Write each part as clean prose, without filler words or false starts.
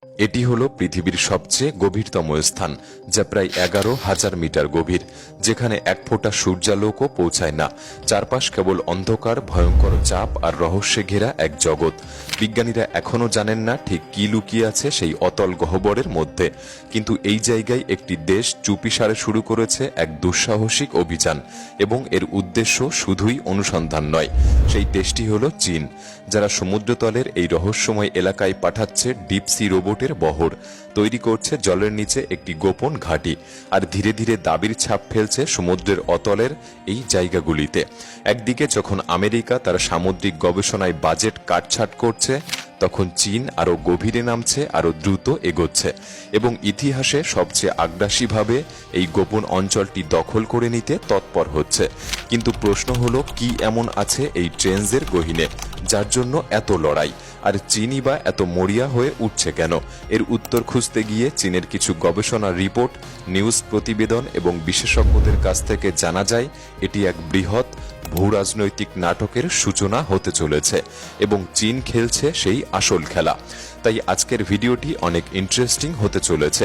এটি হলো পৃথিবীর সবচেয়ে গভীরতম স্থান, যা প্রায় 11,000 মিটার গভীর, যেখানে এক ফোঁটা সূর্যালোকও পৌঁছায় না। চারপাশ কেবল অন্ধকার, ভয়ঙ্কর চাপ আর রহস্যে ঘেরা এক জগৎ। বিজ্ঞানীরা এখনও জানেন না ঠিক কি লুকিয়ে আছে সেই অতল গহ্বরের মধ্যে, কিন্তু এই জায়গায় একটি দেশ চুপিসারে শুরু করেছে এক দুঃসাহসিক অভিযান, এবং এর উদ্দেশ্য শুধুই অনুসন্ধান নয়। সেই দেশটি হলো চীন, যারা সমুদ্রতলের এই রহস্যময় এলাকায় পাঠাচ্ছে ডিপসি রোবটের বহর, তৈরি করছে জলের নিচে একটি গোপন ঘাঁটি, আর ধীরে ধীরে দাবির ছাপ ফেলছে সমুদ্রের অতলের এই জায়গাগুলিতে। একদিকে যখন আমেরিকা তার সামুদ্রিক গবেষণায় বাজেট কাটছাট করছে, তখন চীন আরও গভীরে নামছে, আরও দ্রুত এগোচ্ছে, এবং ইতিহাসে সবচেয়ে আগ্রাসীভাবে এই গোপন অঞ্চলটি দখল করে নিতে তৎপর হচ্ছে। কিন্তু প্রশ্ন হলো, কি এমন আছে এই ট্রেন্সের গহীনে যার জন্য এত লড়াই, আর চীনই বা এত মরিয়া হয়ে উঠছে কেন? এর উত্তর খুঁজতে গিয়ে চীনের কিছু গবেষণা রিপোর্ট, নিউজ প্রতিবেদন এবং বিশেষজ্ঞদের কাছ থেকে জানা যায় এটি এক বৃহৎ ভূরাজনৈতিক নাটকের সূচনা হতে চলেছে, এবং চীন খেলছে সেই আসল খেলা। তাই আজকের ভিডিওটি অনেক ইন্টারেস্টিং হতে চলেছে।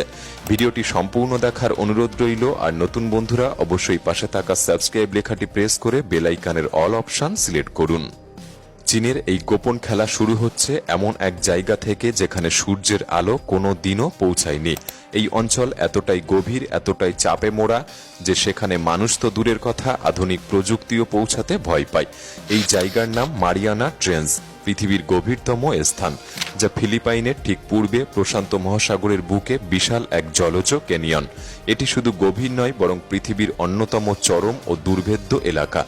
ভিডিওটি সম্পূর্ণ দেখার অনুরোধ রইল, আর নতুন বন্ধুরা অবশ্যই পাশে থাকা সাবস্ক্রাইব লেখাটি প্রেস করে বেল আইকনের অল অপশন সিলেক্ট করুন। চীনের এই গোপন খেলা শুরু হচ্ছে এমন এক জায়গা থেকে যেখানে সূর্যের আলো কোনো দিনও পৌঁছায়নি। এই অঞ্চল এতটাই গভীর, এতটাই চাপে মোড়া যে সেখানে মানুষ তো দূরের কথা, আধুনিক প্রযুক্তিও পৌঁছাতে ভয় পায়। এই জায়গার নাম মারিয়ানা ট্রেঞ্চ, পৃথিবীর গভীরতম স্থান, যা ফিলিপাইনের ঠিক পূর্বে প্রশান্ত মহাসাগরের বুকে বিশাল এক জলজ ক্যানিয়ন। এটি শুধু গভীর নয়, বরং পৃথিবীর অন্যতম চরম ও দুর্ভেদ্য এলাকা,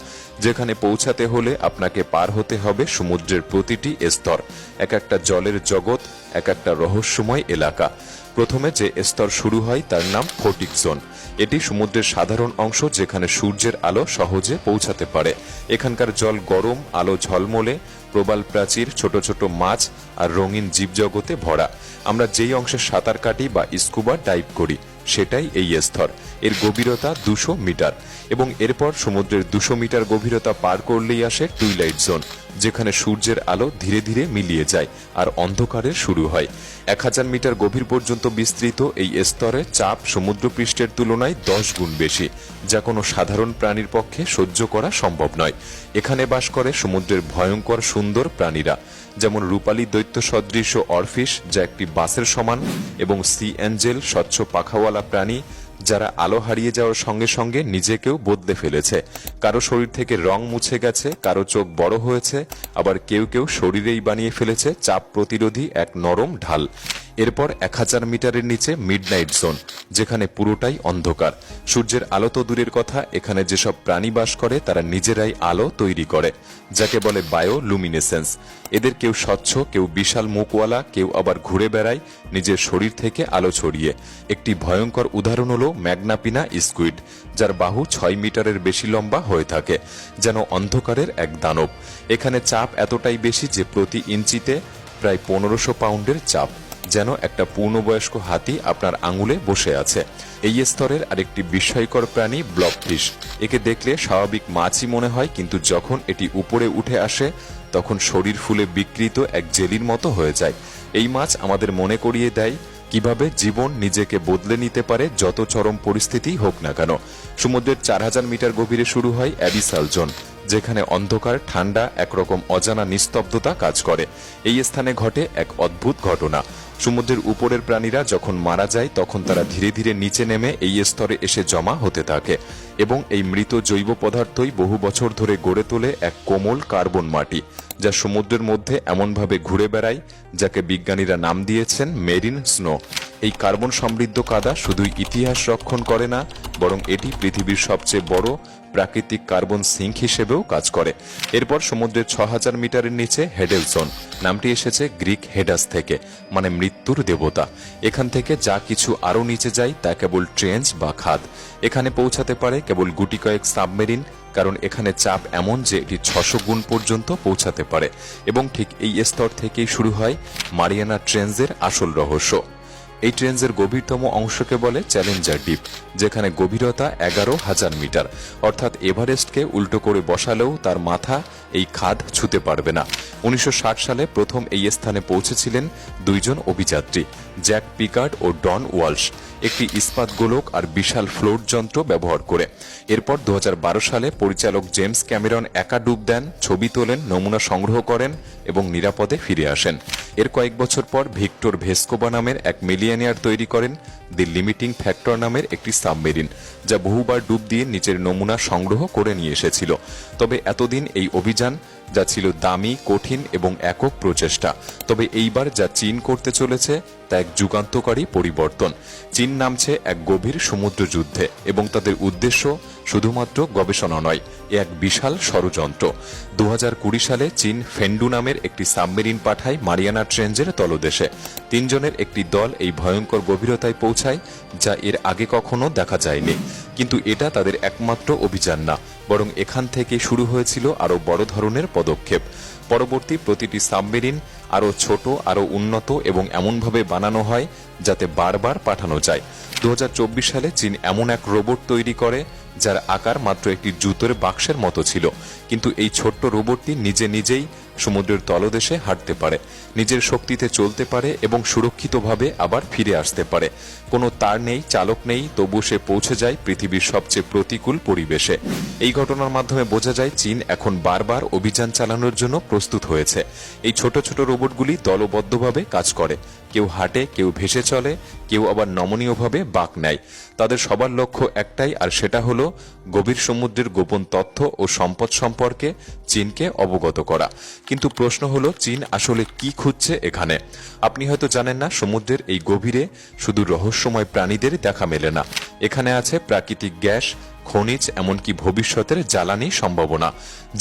যেখানে পৌঁছাতে হলে আপনাকে পার হতে হবে সমুদ্রের প্রতিটি স্তর, এক একটা জলের জগৎ, এক একটা রহস্যময় এলাকা। প্রথমে যে স্তর শুরু হয় তার নাম ফোটিক জোন। এটি সমুদ্রের সাধারণ অংশ, যেখানে সূর্যের আলো সহজে পৌঁছাতে পারে। এখানকার জল গরম, আলো ঝলমলে, প্রবাল প্রাচীর, ছোট ছোট মাছ আর রঙিন জীবজগতে ভরা। আমরা যেই অংশে সাঁতার কাটি বা স্কুবা ডাইভ করি সেটাই এই স্তর। এর গভীরতা 200 মিটার, এবং এরপর সমুদ্রের 200 মিটার গভীরতা পার করলেই আসে টুইলাইট জোন, যেখানে সূর্যের আলো ধীরে ধীরে মিলিয়ে যায় আর অন্ধকারের শুরু হয়। 1000 মিটার গভীর পর্যন্ত বিস্তৃত এই স্তরের চাপ সমুদ্রপৃষ্ঠের তুলনায় 10 গুণ বেশি, যা কোনো সাধারণ প্রাণীর পক্ষে সহ্য করা সম্ভব নয়। এখানে বাস করে সমুদ্রের ভয়ঙ্কর সুন্দর প্রাণীরা, যেমন রূপালী দৈত্য সদৃশ অরফিশ, যা একটি বাসের সমান, এবং সি অ্যাঞ্জেল, স্বচ্ছ পাখাওয়ালা প্রাণী যারা আলো হারিয়ে যাওয়ার সঙ্গে সঙ্গে নিজেকেও বদলে ফেলেছে। কারো শরীর থেকে রং মুছে গেছে, কারো চোখ বড় হয়েছে, আবার কেউ কেউ শরীরেই বানিয়ে ফেলেছে চাপ প্রতিরোধী এক নরম ঢাল। এরপর 1000 মিটারের নিচে মিডনাইট জোন, যেখানে পুরোটাই অন্ধকার। সূর্যের আলো তো দূরের কথা, এখানে যেসব প্রাণী বাস করে তারা নিজেরাই আলো তৈরি করে, যাকে বলে বায়োলুমিনেসেন্স। এদের কেউ স্বচ্ছ, কেউ বিশাল মুখওয়ালা, কেউ আবার ঘুরে বেড়ায় নিজের শরীর থেকে আলো ছড়িয়ে। একটি ভয়ঙ্কর উদাহরণ হলো ম্যাগনাপিনা স্কুইড, যার বাহু 6 মিটারের বেশি লম্বা হয়ে থাকে, যেন অন্ধকারের এক দানব। এখানে চাপ এতটাই বেশি যে প্রতি ইঞ্চিতে প্রায় 1500 পাউন্ডের চাপ, যেন একটা পূর্ণবয়স্ক হাতি আপনার আঙুলে বসে আছে। এই স্তরের আরেকটি বিস্ময়কর প্রাণী ব্লবফিশ। একে দেখলে স্বাভাবিক মাছই মনে হয়, কিন্তু যখন এটি উপরে উঠে আসে তখন শরীর ফুলে বিকৃত এক জেলির মতো হয়ে যায়। এই মাছ আমাদের মনে করিয়ে দেয় কিভাবে জীবন নিজেকে বদলে নিতে পারে, যত চরম পরিস্থিতি হোক না কেন। সমুদ্রের 4000 মিটার গভীরে শুরু হয় অ্যাবিসাল জোন, যেখানে অন্ধকার, ঠান্ডা, একরকম অজানা নিস্তব্ধতা কাজ করে। এই স্থানে ঘটে এক অদ্ভুত ঘটনা। সমুদ্রের উপরের প্রাণীরা যখন মারা যায় তখন তারা ধীরে ধীরে নিচে নেমে এই স্তরে এসে জমা হতে থাকে, এবং এই মৃত জৈব পদার্থই বহু বছর ধরে গড়ে তোলে এক কোমল কার্বন মাটি, যা সমুদ্রের মধ্যে এমনভাবে ঘুরে বেড়ায় যাকে বিজ্ঞানীরা নাম দিয়েছেন মেরিন স্নো। এই কার্বন সমৃদ্ধ কাদা শুধুই ইতিহাস রক্ষণ করে না, বরং এটি পৃথিবীর সবচেয়ে বড় প্রাকৃতিক কার্বন সিঙ্ক হিসেবেও কাজ করে। এরপর সমুদ্রের 6000 মিটারের নিচে হেডেল জোন। নামটি এসেছে গ্রিক হেডাস থেকে, মানে মৃত্যুর দেবতা। এখান থেকে যা কিছু আরও নিচে যায় তা কেবল ট্রেঞ্চ বা খাদ। এখানে পৌঁছাতে পারে কেবল গুটি কয়েক সাবমেরিন, কারণ এখানে চাপ এমন যে এটি 600 গুণ পর্যন্ত পৌঁছাতে পারে। এবং ঠিক এই স্তর থেকেই শুরু হয় মারিয়ানা ট্রেঞ্চের আসল রহস্য। এই ট্রেঞ্চের গভীরতম অংশকে বলে চ্যালেঞ্জার ডিপ, যেখানে গভীরতা 11,000 মিটার, অর্থাৎ এভারেস্টকে উল্টো করে বসালেও তার মাথা এই খাদ ছুঁতে পারবে না। 1960 সালে প্রথম এই স্থানে পৌঁছেছিলেন দুইজন অভিযাত্রী, জ্যাক পিকার্ড ও ডন ওয়ালশ, একটি ইস্পাত গোলক আর বিশাল ফ্লোট যন্ত্র ব্যবহার করে। এরপর 2012 সালে পরিচালক জেমস ক্যামেরন একা ডুব দেন, ছবি তোলেন, নমুনা সংগ্রহ করেন এবং নিরাপদে ফিরে আসেন। এর কয়েক বছর পর ভিক্টর ভেস্কোভা নামের এক মিলিয়নিয়ার তৈরি করেন দি লিমিটিং ফ্যাক্টর নামের একটি সাবমেরিন, যা বহুবার ডুব দিয়ে নিচের নমুনা সংগ্রহ করে নিয়ে এসেছিল। তবে এতদিন এই অভিযান যা ছিল দামি, কঠিন এবং একক প্রচেষ্টা, তবে এইবার যা চীন করতে চলেছে তা এক যুগান্তকারী পরিবর্তন। চীন নামছে এক গভীর সমুদ্র যুদ্ধে এবং তাদের উদ্দেশ্য শুধুমাত্র গবেষণা নয়, এক বিশাল ষড়যন্ত্র। 2020 সালে চীন ফেন্ডু নামের একটি সাবমেরিন পাঠায় মারিয়ানা ট্রেঞ্জের তলদেশে। 3 জনের একটি দল এই ভয়ঙ্কর গভীরতায় পৌঁছায়, যা এর আগে কখনো দেখা যায়নি। কিন্তু এটা তাদের একমাত্র অভিযান না, বরং এখান থেকে শুরু হয়েছিল আরও বড় ধরনের পদক্ষেপ। পরবর্তী প্রতিটি সাবমেরিন আরও ছোট, আরও উন্নত এবং এমনভাবে বানানো হয় যাতে বারবার পাঠানো যায়। 2024 সালে চীন এমন এক রোবট তৈরি করে যার আকার মাত্র একটি জুতোর বাক্সের মতো ছিল, কিন্তু এই ছোট্ট রোবটটি নিজেই সমুদ্রের তলদেশে হাঁটতে পারে, নিজের শক্তিতে চলতে পারে এবং সুরক্ষিতভাবে আবার ফিরে আসতে পারে। কোনো তার নেই, চালক নেই, তবু সে পৌঁছে যায় পৃথিবীর সবচেয়ে প্রতিকূল পরিবেশে। এই ঘটনার মাধ্যমে বোঝা যায় চীন এখন বারবার অভিযান চালানোর জন্য প্রস্তুত হয়েছে। এই ছোট ছোট রোবটগুলি দলবদ্ধভাবে কাজ করে, কেউ হাঁটে, কেউ ভেসে চলে, কেউ আবার নমনীয়ভাবে বাঁক নেয়। তাদের সবার লক্ষ্য একটাই, আর সেটা হলো গভীর সমুদ্রের গোপন তথ্য ও সম্পদ সম্পর্কে চীনকে অবগত করা। কিন্তু প্রশ্ন হলো, চীন আসলে কি খুঁজছে এখানে? আপনি হয়তো জানেন না, সমুদ্রের এই গভীরে শুধু রহস্যময় প্রাণীদের দেখা মেলে না। এখানে আছে প্রাকৃতিক গ্যাস, খনিজ, এমনকি ভবিষ্যতের জ্বালানি সম্ভাবনা।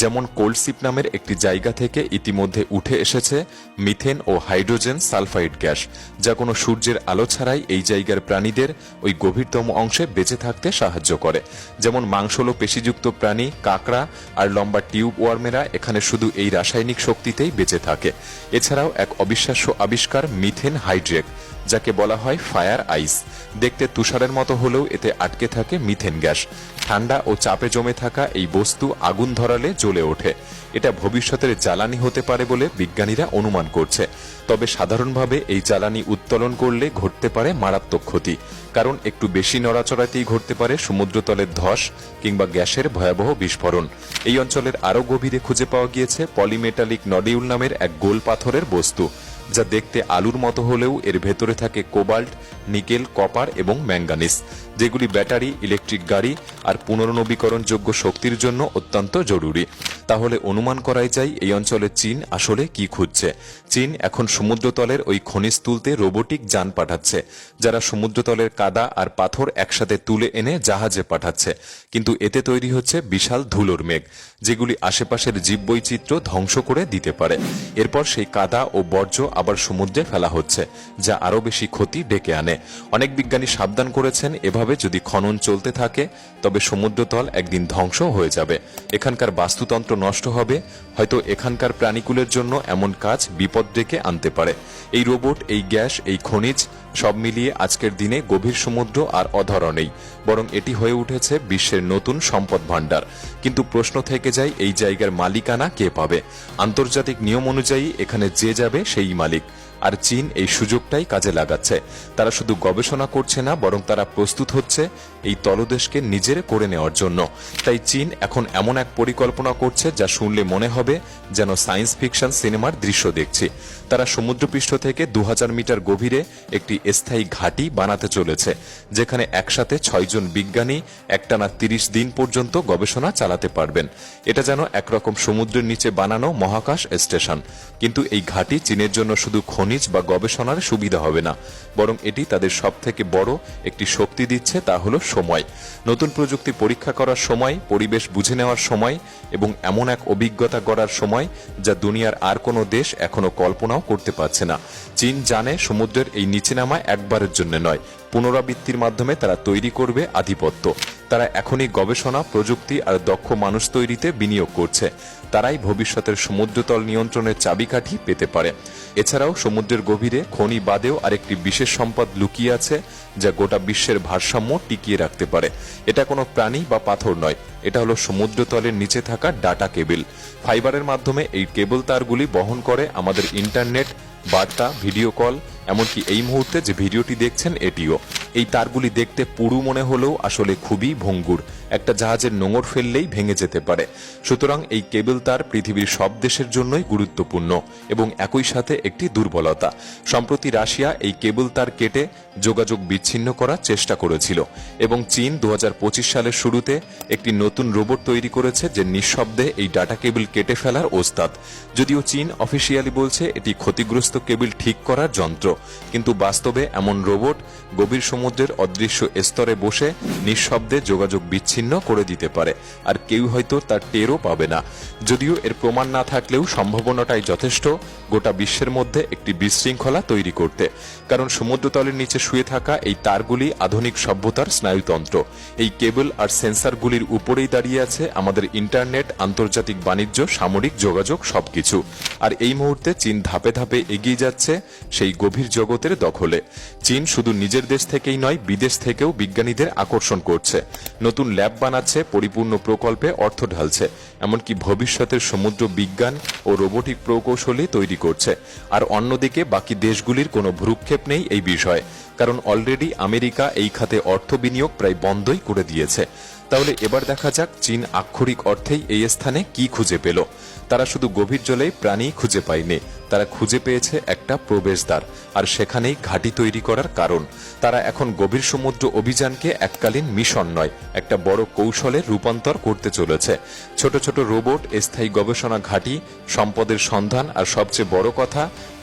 যেমন কোল্ডশিপ নামের একটি জায়গা থেকে ইতিমধ্যে উঠে এসেছে মিথেন ও হাইড্রোজেন সালফাইড গ্যাস, যা কোনো সূর্যের আলো ছাড়াই এই জায়গার প্রাণীদের ওই গভীরতম অংশে বেঁচে থাকতে সাহায্য করে। যেমন মাংসল পেশিযুক্ত প্রাণী, কাঁকড়া আর লম্বা টিউব ওয়ার্মেরা এখানে শুধু এই রাসায়নিক শক্তিতেই বেঁচে থাকে। এছাড়াও এক অবিশ্বাস্য আবিষ্কার মিথেন হাইড্রেট, যাকে বলা হয় ফায়ার আইস। দেখতে তুষারের মতো হলেও এতে আটকে থাকে মিথেন গ্যাস। ঠান্ডা ও চাপে জমে থাকা এই বস্তু আগুন ধরালে জ্বলে ওঠে। এটা ভবিষ্যতের জ্বালানি হতে পারে বলে বিজ্ঞানীরা অনুমান করছে। তবে সাধারণভাবে এই জ্বালানি উত্তোলন করলে ঘটতে পারে মারাত্মক ক্ষতি, কারণ একটু বেশি নড়াচড়াতেই ঘটতে পারে সমুদ্রতলের ধস কিংবা গ্যাসের ভয়াবহ বিস্ফোরণ। এই অঞ্চলের আরও গভীরে খুঁজে পাওয়া গিয়েছে পলিমেটালিক নডিউল নামের এক গোল পাথরের বস্তু, যা দেখতে আলুর মতো হলেও এর ভেতরে থাকে কোবাল্ট, নিকেল, কপার এবং ম্যাঙ্গানিজ, যেগুলি ব্যাটারি, ইলেকট্রিক গাড়ি আর পুনর্নবীকরণযোগ্য শক্তির জন্য অত্যন্ত জরুরি। তাহলে অনুমান করাই যায় এই অঞ্চলে চীন আসলে কি খুঁজছে। চীন এখন সমুদ্রতলের ওই খনিজ তুলতে রোবোটিক যান পাঠাচ্ছে, যারা সমুদ্রতলের কাদা আর পাথর একসাথে তুলে এনে জাহাজে পাঠাচ্ছে। কিন্তু এতে তৈরি হচ্ছে বিশাল ধুলোর মেঘ, যেগুলি আশেপাশের জীববৈচিত্র্য ধ্বংস করে দিতে পারে। এরপর সেই কাদা ও বর্জ্য আবার সমুদ্রে ফেলা হচ্ছে, যা আরও বেশি ক্ষতি ডেকে আনে। অনেক বিজ্ঞানী সাবধান করেছেন, এভাবে যদি খনন চলতে থাকে তবে সমুদ্রতল একদিন ধ্বংস হয়ে যাবে, এখানকার বাস্তুতন্ত্র নষ্ট হবে, হয়তো এখানকার প্রাণীকুলের জন্য এমন কাজ বিপদ ডেকে আনতে পারে। এই রোবট, এই গ্যাস, এই খনিজ সব মিলিয়ে আজকের দিনে গভীর সমুদ্র আর অধরা নেই, বরং এটি হয়ে উঠেছে বিশ্বের নতুন সম্পদ ভাণ্ডার। কিন্তু প্রশ্ন থেকে যায়, এই জায়গার মালিকানা কে পাবে? আন্তর্জাতিক নিয়ম অনুযায়ী এখানে যে যাবে সেই মালিক, আর চীন এই সুযোগটাই কাজে লাগাচ্ছে। তারা শুধু গবেষণা করছে না, বরং তারা প্রস্তুত হচ্ছে এই তলদেশকে নিজের করে নেওয়ার জন্য। তাই চীন এখন এমন এক পরিকল্পনা করছে যা শুনলে মনে হবে যেন সায়েন্স ফিকশন সিনেমার দৃশ্য দেখছি। তারা সমুদ্রপৃষ্ঠ থেকে 2000 মিটার গভীরে একটি স্থায়ী ঘাঁটি বানাতে চলেছে, যেখানে একসাথে 6 জন বিজ্ঞানী একটানা 30 দিন পর্যন্ত গবেষণা চালাতে পারবেন। এটা যেন একরকম সমুদ্রের নিচে বানানো মহাকাশ স্টেশন। কিন্তু এই ঘাঁটি চীনের জন্য শুধু খনিজ বা গবেষণার সুবিধা হবে না, বরং এটি তাদের সবথেকে বড় একটি শক্তি দিচ্ছে, তা হলো সময়। নতুন প্রযুক্তি পরীক্ষা করার সময়, পরিবেশ বুঝে নেওয়ার সময় এবং এমন এক অভিজ্ঞতা গড়ার সময় যা দুনিয়ার আর কোনো দেশ এখনো কল্পনাও করতে পারছে না। চীন জানে সমুদ্রের এই নিচে নামা একবারের জন্য নয়, পুনরাবৃত্তির মাধ্যমে তারা তৈরি করবে আধিপত্য। তারা এখনই গবেষণা, প্রযুক্তি আর দক্ষ মানুষ তৈরিতে বিনিয়োগ করছে। তারাই ভবিষ্যতের সমুদ্রতল নিয়ন্ত্রণের চাবিকাঠি পেতে পারে। এছাড়াও সমুদ্র সমুদ্রের গভীরে খনি বাদেও আরেকটি বিশেষ সম্পদ লুকিয়ে আছে, যা গোটা বিশ্বের ভারসাম্য টিকিয়ে রাখতে পারে। এটা কোনো প্রাণী বা পাথর নয়, এটা হলো সমুদ্রতলের নিচে থাকা ডাটা কেবল। ফাইবারের মাধ্যমে এই কেবল তারগুলি বহন করে আমাদের ইন্টারনেট, বার্তা, ভিডিও কল, এমনকি এই মুহূর্তে যে ভিডিওটি দেখছেন এটিও। এই তারগুলি দেখতে পুরু মনে হলেও আসলে খুবই ভঙ্গুর, একটা জাহাজের নোঙর ফেললেই ভেঙে যেতে পারে। সুতরাং এই কেবল তার পৃথিবীর সব দেশের জন্যই গুরুত্বপূর্ণ এবং একই সাথে একটি দুর্বলতা। সম্প্রতি রাশিয়া এই কেবল তার কেটে যোগাযোগ বিচ্ছিন্ন করার চেষ্টা করেছিল এবং চীন 2025 সালের শুরুতে একটি নতুন রোবট তৈরি করেছে যে নিঃশব্দে এই ডাটা কেবল কেটে ফেলার ওস্তাদ। যদিও চীন অফিসিয়ালি বলছে এটি ক্ষতিগ্রস্ত কেবল ঠিক করার যন্ত্র, কিন্তু বাস্তবে এমন রোবট গভীর সমুদ্রের অদৃশ্য স্তরে বসে নিঃশব্দে যোগাযোগ বিচ্ছিন্ন করে দিতে পারে, আর কেউ হয়তো তার টেরও পাবে না। যদিও এর প্রমাণ না থাকলেও সম্ভাবনাটাই যথেষ্ট গোটা বিশ্বের মধ্যে একটি বিশৃঙ্খলা তৈরি করতে, কারণ সমুদ্রতলের নিচে শুয়ে থাকা এই তারগুলি আধুনিক সভ্যতার স্নায়ুতন্ত্র। এই কেবল আর সেন্সারগুলির উপরেই দাঁড়িয়ে আছে আমাদের ইন্টারনেট, আন্তর্জাতিক বাণিজ্য, সামরিক যোগাযোগ সবকিছু। আর এই মুহূর্তে চীন ধাপে ধাপে এগিয়ে যাচ্ছে সেই গভীর জগতের দখলে। চীন শুধু নিজের দেশ থেকেই নয়, বিদেশ থেকেও বিজ্ঞানীদের আকর্ষণ করছে, নতুন ল্যাব বানাচ্ছে, পরিপূর্ণ প্রকল্পে অর্থ ঢালছে, এমনকি ভবিষ্যতের সমুদ্র বিজ্ঞান ও রোবোটিক প্রকৌশলী তৈরি করছে। আর অন্যদিকে বাকি দেশগুলির কোনো ভ্রুক্ষেপ নেই এই বিষয়ে, কারণ অলরেডি আমেরিকা এই খাতে অর্থ বিনিয়োগ প্রায় বন্ধই করে দিয়েছে। তাহলে এবার দেখা যাক চীন আক্ষরিক অর্থেই এই স্থানে কি খুঁজে পেল। তারা শুধু গভীর জলেই প্রাণী খুঁজে পায়নি, তারা খুঁজে পেয়েছে একটা প্রবেশদ্বার, আর সেখানেই ঘাঁটি তৈরি করার কারণ। তারা এখন গভীর সমুদ্র অভিযানকে এককালীন মিশন নয়, একটা বড় কৌশলে রূপান্তর করতে চলেছে। ছোট ছোট রোবট, স্থায়ী গবেষণা ঘাঁটি, সম্পদের সন্ধান, আর সবচেয়ে বড় কথা,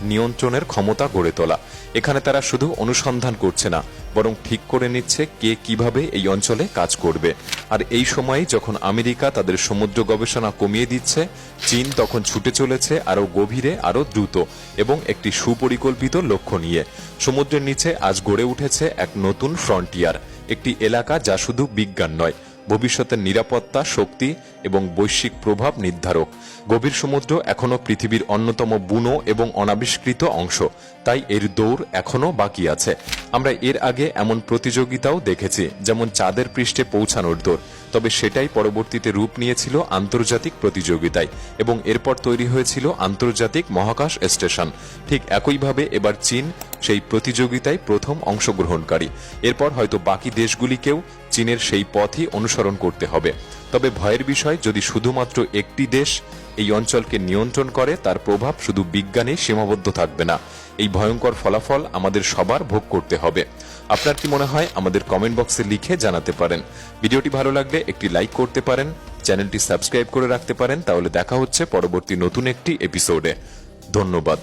নিয়ন্ত্রণের ক্ষমতা গড়ে তোলা। এখানে তারা শুধু অনুসন্ধান করছে না, বরং ঠিক করে নিচ্ছে কে কিভাবে এই অঞ্চলে কাজ করবে। আর এই সময়ে যখন আমেরিকা তাদের সমুদ্র গবেষণা কমিয়ে দিচ্ছে, চীন তখন ছুটে চলেছে আরও গভীরে, আরও দ্রুত এবং একটি সুপরিকল্পিত লক্ষ্য নিয়ে। সমুদ্রের নিচে আজ গড়ে উঠেছে এক নতুন ফ্রন্টিয়ার, একটি এলাকা যা শুধু বিজ্ঞান নয়, ভবিষ্যতের নিরাপত্তা, শক্তি এবং বৈশ্বিক প্রভাব নির্ধারক। গভীর সমুদ্র এখনও পৃথিবীর অন্যতম বুনো এবং অনাবিষ্কৃত অংশ, তাই এর দৌড় এখনও বাকি আছে। আমরা এর আগে এমন প্রতিযোগিতাও দেখেছি, যেমন চাঁদের পৃষ্ঠে পৌঁছানোর দৌড়, তবে সেটাই পরবর্তীতে রূপ নিয়েছিল আন্তর্জাতিক প্রতিযোগিতায় এবং এরপর তৈরি হয়েছিল আন্তর্জাতিক মহাকাশ স্টেশন। ঠিক একইভাবে এবার চীন সেই প্রতিযোগিতায় প্রথম অংশগ্রহণকারী। এরপর হয়তো বাকি দেশগুলিকেও চীনের সেই পথই অনুসরণ করতে হবে। তবে ভয়ের বিষয়, যদি শুধুমাত্র একটি দেশ এই অঞ্চলকে নিয়ন্ত্রণ করে, তার প্রভাব শুধু বিজ্ঞানে সীমাবদ্ধ থাকবে না। এই ভয়ঙ্কর ফলাফল আমাদের সবার ভোগ করতে হবে। আপনার কি মনে হয় আমাদের কমেন্ট বক্সে লিখে জানাতে পারেন। ভিডিওটি ভালো লাগলে একটি লাইক করতে পারেন, চ্যানেলটি সাবস্ক্রাইব করে রাখতে পারেন। তাহলে দেখা হচ্ছে পরবর্তী নতুন একটি এপিসোডে। ধন্যবাদ।